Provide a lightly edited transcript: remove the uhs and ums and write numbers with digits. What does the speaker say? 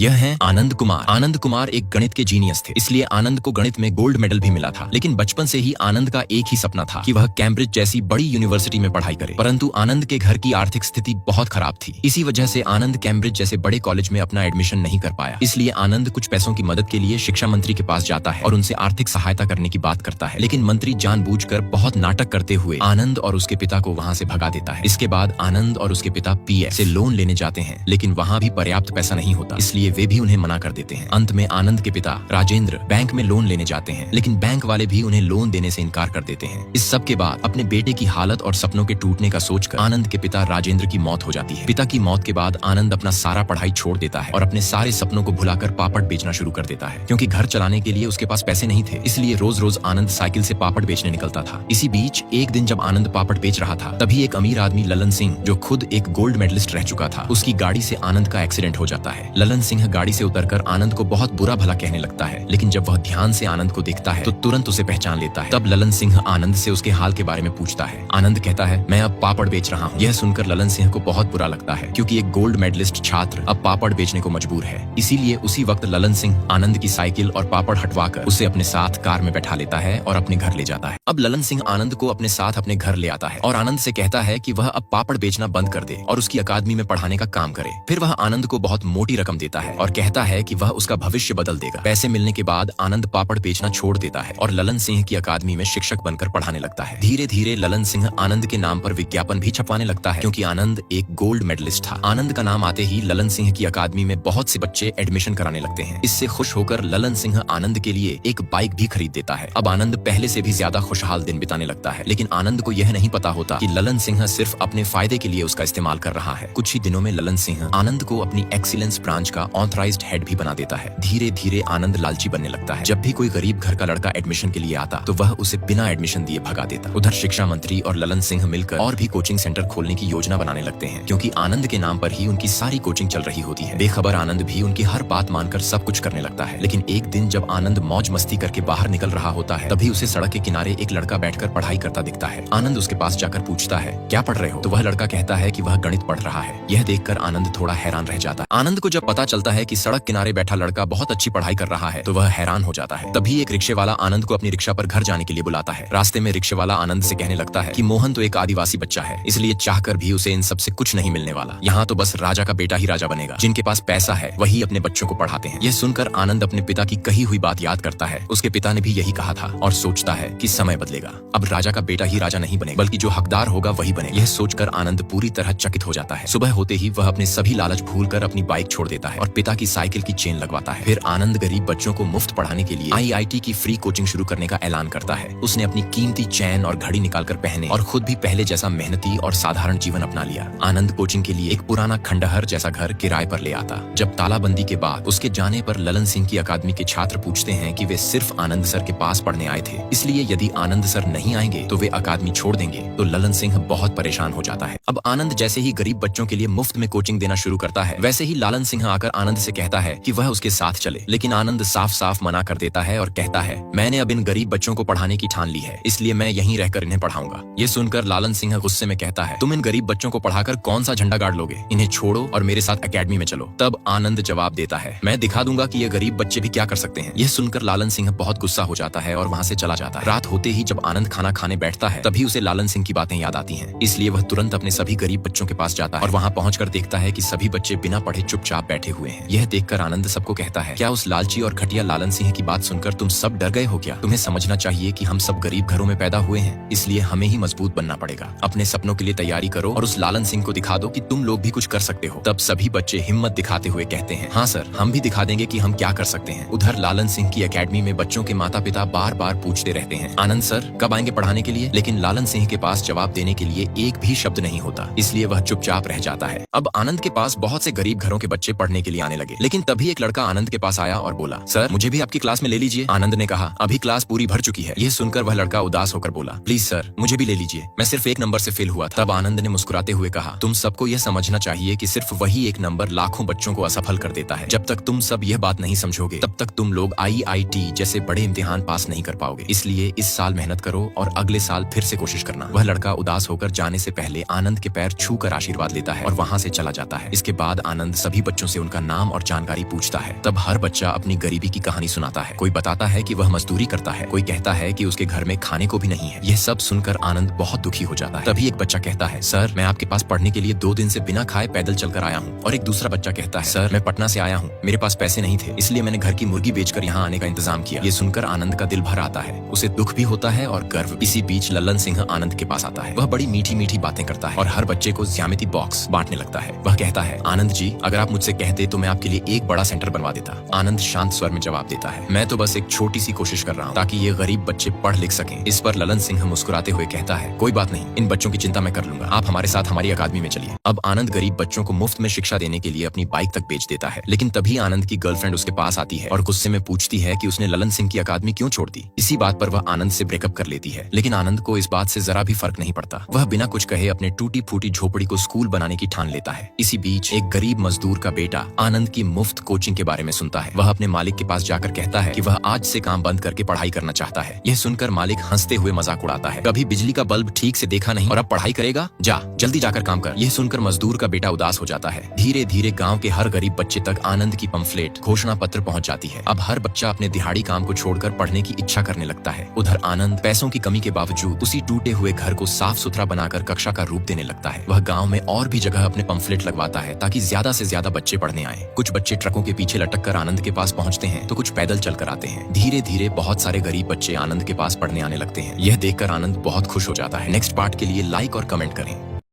यह है आनंद कुमार। आनंद कुमार एक गणित के जीनियस थे, इसलिए आनंद को गणित में गोल्ड मेडल भी मिला था। लेकिन बचपन से ही आनंद का एक ही सपना था कि वह कैम्ब्रिज जैसी बड़ी यूनिवर्सिटी में पढ़ाई करे, परंतु आनंद के घर की आर्थिक स्थिति बहुत खराब थी। इसी वजह से आनंद कैम्ब्रिज जैसे बड़े कॉलेज में अपना एडमिशन नहीं कर पाया। इसलिए आनंद कुछ पैसों की मदद के लिए शिक्षा मंत्री के पास जाता है और उनसे आर्थिक सहायता करने की बात करता है, लेकिन मंत्री जानबूझकर बहुत नाटक करते हुए आनंद और उसके पिता को वहाँ से भगा देता है। इसके बाद आनंद और उसके पिता पीएफ से लोन लेने जाते हैं, लेकिन वहाँ भी पर्याप्त पैसा नहीं होता, इसलिए वे भी उन्हें मना कर देते हैं। अंत में आनंद के पिता राजेंद्र बैंक में लोन लेने जाते हैं, लेकिन बैंक वाले भी उन्हें लोन देने से इनकार कर देते हैं। इस सब के बाद अपने बेटे की हालत और सपनों के टूटने का सोचकर आनंद के पिता राजेंद्र की मौत हो जाती है। पिता की मौत के बाद आनंद अपना सारा पढ़ाई छोड़ देता है और अपने सारे सपनों को भुलाकर पापड़ बेचना शुरू कर देता है, क्योंकि घर चलाने के लिए उसके पास पैसे नहीं थे। इसलिए रोज रोज आनंद साइकिल से पापड़ बेचने निकलता था। इसी बीच एक दिन जब आनंद पापड़ बेच रहा था, तभी एक अमीर आदमी ललन सिंह, जो खुद एक गोल्ड मेडलिस्ट रह चुका था, उसकी गाड़ी से आनंद का एक्सीडेंट हो जाता है। ललन सिंह गाड़ी से उतरकर आनंद को बहुत बुरा भला कहने लगता है, लेकिन जब वह ध्यान से आनंद को देखता है तो तुरंत उसे पहचान लेता है। तब ललन सिंह आनंद से उसके हाल के बारे में पूछता है। आनंद कहता है, मैं अब पापड़ बेच रहा हूँ। यह सुनकर ललन सिंह को बहुत बुरा लगता है, क्योंकि एक गोल्ड मेडलिस्ट छात्र अब पापड़ बेचने को मजबूर है। इसीलिए उसी वक्त ललन सिंह आनंद की साइकिल और पापड़ हटवाकर उसे अपने साथ कार में बैठा लेता है और अपने घर ले जाता है। अब ललन सिंह आनंद को अपने साथ अपने घर ले आता है और आनंद से कहता है कि वह अब पापड़ बेचना बंद कर दे और उसकी अकादमी में पढ़ाने का काम करे। फिर वह आनंद को बहुत मोटी रकम देता है और कहता है कि वह उसका भविष्य बदल देगा। पैसे मिलने के बाद आनंद पापड़ बेचना छोड़ देता है और ललन सिंह की अकादमी में शिक्षक बनकर पढ़ाने लगता है। धीरे धीरे ललन सिंह आनंद के नाम पर विज्ञापन भी छपवाने लगता है, क्योंकि आनंद एक गोल्ड मेडलिस्ट था। आनंद का नाम आते ही ललन सिंह की अकादमी में बहुत से बच्चे एडमिशन कराने लगते हैं। इससे खुश होकर ललन सिंह आनंद के लिए एक बाइक भी खरीद देता है। अब आनंद पहले से भी ज्यादा खुशहाल दिन बिताने लगता है, लेकिन आनंद को यह नहीं पता होता कि ललन सिंह सिर्फ अपने फायदे के लिए उसका इस्तेमाल कर रहा है। कुछ ही दिनों में ललन सिंह आनंद को अपनी एक्सीलेंस ब्रांच का ऑथराइज्ड हेड भी बना देता है। धीरे धीरे आनंद लालची बनने लगता है। जब भी कोई गरीब घर का लड़का एडमिशन के लिए आता तो वह उसे बिना एडमिशन दिए भगा देता। उधर शिक्षा मंत्री और ललन सिंह मिलकर और भी कोचिंग सेंटर खोलने की योजना बनाने लगते हैं, क्योंकि आनंद के नाम पर ही उनकी सारी कोचिंग चल रही होती है। बेखबर आनंद भी उनकी हर बात मानकर सब कुछ करने लगता है। लेकिन एक दिन जब आनंद मौज मस्ती करके बाहर निकल रहा होता है, तभी उसे सड़क के किनारे एक लड़का बैठकर पढ़ाई करता दिखता है। आनंद उसके पास जाकर पूछता है, क्या पढ़ रहे हो? तो वह लड़का कहता है कि वह गणित पढ़ रहा है। यह देखकर आनंद थोड़ा हैरान रह जाता है। आनंद को जब पता चलता है कि सड़क किनारे बैठा लड़का बहुत अच्छी पढ़ाई कर रहा है, तो वह हैरान हो जाता है। तभी एक रिक्शे वाला आनंद को अपनी रिक्शा पर घर जाने के लिए बुलाता है। रास्ते में रिक्शे वाला आनंद से कहने लगता है कि मोहन तो एक आदिवासी बच्चा है, इसलिए चाहकर भी उसे इन सबसे कुछ नहीं मिलने वाला। यहाँ तो बस राजा का बेटा ही राजा बनेगा। जिनके पास पैसा है वही अपने बच्चों को पढ़ाते हैं। यह सुनकर आनंद अपने पिता की कही हुई बात याद करता है। उसके पिता ने भी यही कहा था और सोचता है कि समय बदलेगा। अब राजा का बेटा ही राजा नहीं बनेगा, बल्कि जो हकदार होगा वही बनेगा। यह सोचकर आनंद पूरी तरह चकित हो जाता है। सुबह होते ही वह अपने सभी लालच भूलकर अपनी बाइक छोड़ देता है और पिता की साइकिल की चेन लगवाता है। फिर आनंद गरीब बच्चों को मुफ्त पढ़ाने के लिए आईआईटी की फ्री कोचिंग शुरू करने का ऐलान करता है। उसने अपनी कीमती चैन और घड़ी निकालकर पहने और खुद भी पहले जैसा मेहनती और साधारण जीवन अपना लिया। आनंद कोचिंग के लिए एक पुराना खंडहर जैसा घर किराए पर ले आता। जब तालाबंदी के बाद उसके जाने पर ललन सिंह की अकादमी के छात्र पूछते हैं कि वे सिर्फ आनंद सर के पास पढ़ने आए थे, इसलिए यदि आनंद सर नहीं आएंगे तो वे अकादमी छोड़ देंगे। तो ललन सिंह बहुत परेशान हो जाता है। अब आनंद जैसे ही गरीब बच्चों के लिए मुफ्त में कोचिंग देना शुरू करता है, वैसे ही लालन सिंह आकर आनंद से कहता है कि वह उसके साथ चले, लेकिन आनंद साफ साफ मना कर देता है और कहता है, मैंने अब इन गरीब बच्चों को पढ़ाने की ठान ली है, इसलिए मैं यहीं रहकर इन्हें पढ़ाऊंगा। ये सुनकर लालन सिंह गुस्से में कहता है, तुम इन गरीब बच्चों को पढ़ाकर कौन सा झंडा गाड़ लोगे? इन्हें छोड़ो और मेरे साथ अकेडमी में चलो। तब आनंद जवाब देता है, मैं दिखा दूंगा कि ये गरीब बच्चे भी क्या कर सकते हैं। यह सुनकर लालन सिंह बहुत गुस्सा हो जाता है और वहाँ से चला जाता है। रात होते ही जब आनंद खाना खाने बैठता है, तभी उसे लालन सिंह की बातें याद आती हैं। इसलिए वह तुरंत अपने सभी गरीब बच्चों के पास जाता है और वहाँ पहुंचकर देखता है कि सभी बच्चे बिना पढ़े चुपचाप बैठे हुए हैं। यह देखकर आनंद सबको कहता है, क्या उस लालची और घटिया लालन सिंह की बात सुनकर तुम सब डर गए हो क्या? तुम्हें समझना चाहिए कि हम सब गरीब घरों में पैदा हुए हैं, इसलिए हमें ही मजबूत बनना पड़ेगा। अपने सपनों के लिए तैयारी करो और उस लालन सिंह को दिखा दो कि तुम लोग भी कुछ कर सकते हो। तब सभी बच्चे हिम्मत दिखाते हुए कहते हैं, हाँ सर, हम भी दिखा देंगे कि हम क्या कर सकते हैं। उधर लालन सिंह की अकेडमी में बच्चों के माता पिता बार बार पूछते रहते हैं, आनंद सर कब आएंगे पढ़ाने के लिए? लेकिन लालन सिंह के पास जवाब देने के लिए एक भी शब्द नहीं होता, इसलिए वह चुपचाप रह जाता है। अब आनंद के पास बहुत से गरीब घरों के बच्चे पढ़ने के लिए आने लगे, लेकिन तभी एक लड़का आनंद के पास आया और बोला, सर मुझे भी आपकी क्लास में ले लीजिए। आनंद ने कहा, अभी क्लास पूरी भर चुकी है। यह सुनकर वह लड़का उदास होकर बोला, प्लीज सर मुझे भी ले लीजिए, मैं सिर्फ एक नंबर से फेल हुआ था। तब आनंद ने मुस्कुराते हुए कहा, तुम सबको यह समझना चाहिए कि सिर्फ वही एक नंबर लाखों बच्चों को असफल कर देता है। जब तक तुम सब यह बात नहीं समझोगे, तब तक तुम लोग आईआईटी जैसे बड़े इम्तिहान पास नहीं कर पाओगे। इसलिए इस साल मेहनत करो और अगले साल फिर से कोशिश करना। वह लड़का उदास होकर जाने से पहले आनंद के पैर छूकर आशीर्वाद लेता है और वहाँ से चला जाता है। इसके बाद आनंद सभी बच्चों से उनका नाम और जानकारी पूछता है। तब हर बच्चा अपनी गरीबी की कहानी सुनाता है। कोई बताता है कि वह मजदूरी करता है, कोई कहता है कि उसके घर में खाने को भी नहीं है। यह सब सुनकर आनंद बहुत दुखी हो जाता है। तभी एक बच्चा कहता है, सर मैं आपके पास पढ़ने के लिए 2 दिन से बिना खाए पैदल चलकर आया हूँ। और एक दूसरा बच्चा कहता है, सर मैं पटना से आया हूँ, मेरे पास पैसे नहीं थे, इसलिए मैंने घर की मुर्गी बेचकर यहाँ आने का इंतजाम किया। ये सुनकर आनंद का दिल भर आता है, उसे दुख भी होता है और गर्व। इसी बीच लल्लन सिंह आनंद के पास आता है। वह बड़ी मीठी मीठी बातें करता है और हर बच्चे को ज्यामिति बॉक्स बांटने लगता है। वह कहता है, आनंद जी अगर आप मुझसे कहते तो मैं आपके लिए एक बड़ा सेंटर बनवा देता। आनंद शांत स्वर में जवाब देता है, मैं तो बस एक छोटी सी कोशिश कर रहा हूँ ताकि ये गरीब बच्चे पढ़ लिख सकें। इस पर ललन सिंह मुस्कुराते हुए कहता है, कोई बात नहीं, इन बच्चों की चिंता मैं कर लूंगा, आप हमारे साथ हमारी अकादमी में चलिए। अब आनंद गरीब बच्चों को मुफ्त में शिक्षा देने के लिए अपनी बाइक तक बेच देता है। लेकिन तभी आनंद की गर्लफ्रेंड उसके पास आती है और गुस्से में पूछती है कि उसने ललन सिंह की अकादमी क्यों छोड़ दी। इसी बात पर वह आनंद से ब्रेकअप कर लेती है। लेकिन आनंद को इस बात से जरा भी फर्क नहीं पड़ता। वह बिना कुछ कहे अपने टूटी फूटी झोपड़ी को स्कूल बनाने की ठान लेता है। इसी बीच एक गरीब मजदूर का बेटा आनंद की मुफ्त कोचिंग के बारे में सुनता है। वह अपने मालिक के पास जाकर कहता है कि वह आज से काम बंद करके पढ़ाई करना चाहता है। यह सुनकर मालिक हंसते हुए मजाक उड़ाता है, कभी बिजली का बल्ब ठीक से देखा नहीं और अब पढ़ाई करेगा, जा जल्दी जाकर काम कर। यह सुनकर मजदूर का बेटा उदास हो जाता है। धीरे धीरे गांव के हर गरीब बच्चे तक आनंद की पंफलेट घोषणा पत्र पहुंच जाती है। अब हर बच्चा अपने दिहाड़ी काम को छोड़कर पढ़ने की इच्छा करने लगता है। उधर आनंद पैसों की कमी के बावजूद उसी टूटे हुए घर को साफ सुथरा बनाकर कक्षा का रूप देने लगता है। वह गाँव में और भी जगह अपने पंफलेट लगवाता है ताकि ज्यादा से ज्यादा बच्चे पढ़ने आए। कुछ बच्चे ट्रकों के पीछे लटक कर आनंद के पास पहुंचते हैं तो कुछ पैदल चलकर आते हैं। धीरे धीरे बहुत सारे गरीब बच्चे आनंद के पास पढ़ने आने लगते हैं। यह देखकर आनंद बहुत खुश हो जाता है। नेक्स्ट पार्ट के लिए लाइक और कमेंट करें।